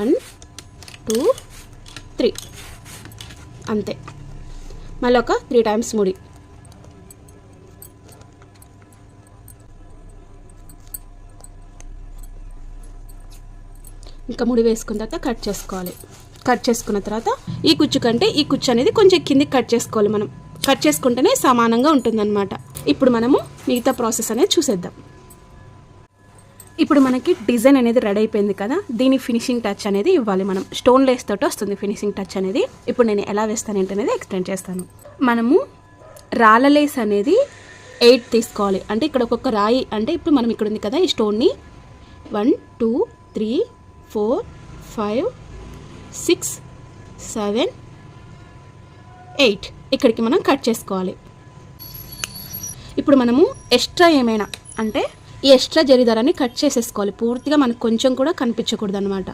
1 2 3 అంతే. మళ్ళీ ఒక 3 టైమ్స్ ముడి. ఇంకా ముడి వేసుకున్న తర్వాత కట్ చేసుకోవాలి. కట్ చేసుకున్న తర్వాత ఈ కుచ్చు కంటే ఈ కుచ్చు అనేది కొంచెం కిందికి కట్ చేసుకోవాలి. మనం కట్ చేసుకుంటేనే సమానంగా ఉంటుందన్నమాట. ఇప్పుడు మనము మిగతా ప్రాసెస్ అనేది చూసేద్దాం. ఇప్పుడు మనకి డిజైన్ అనేది రెడీ అయిపోయింది కదా, దీని ఫినిషింగ్ టచ్ అనేది ఇవ్వాలి. మనం స్టోన్ లేస్ తోటి వస్తుంది ఫినిషింగ్ టచ్ అనేది. ఇప్పుడు నేను ఎలా వేస్తాను ఏంటనేది ఎక్స్ప్లెయిన్ చేస్తాను. మనము రాళ్ళ లేస్ అనేది 8 తీసుకోవాలి. అంటే ఇక్కడ ఒక్కొక్క రాయి, అంటే ఇప్పుడు మనం ఇక్కడ ఉంది కదా ఈ స్టోన్ని 1 2 3 4 5 6 7 8 ఇక్కడికి మనం కట్ చేసుకోవాలి. ఇప్పుడు మనము ఎక్స్ట్రా ఏమైనా అంటే ఈ ఎక్స్ట్రా జరీ దారాన్ని కట్ చేసేసుకోవాలి. పూర్తిగా మనకు కొంచెం కూడా కనిపించకూడదు అనమాట.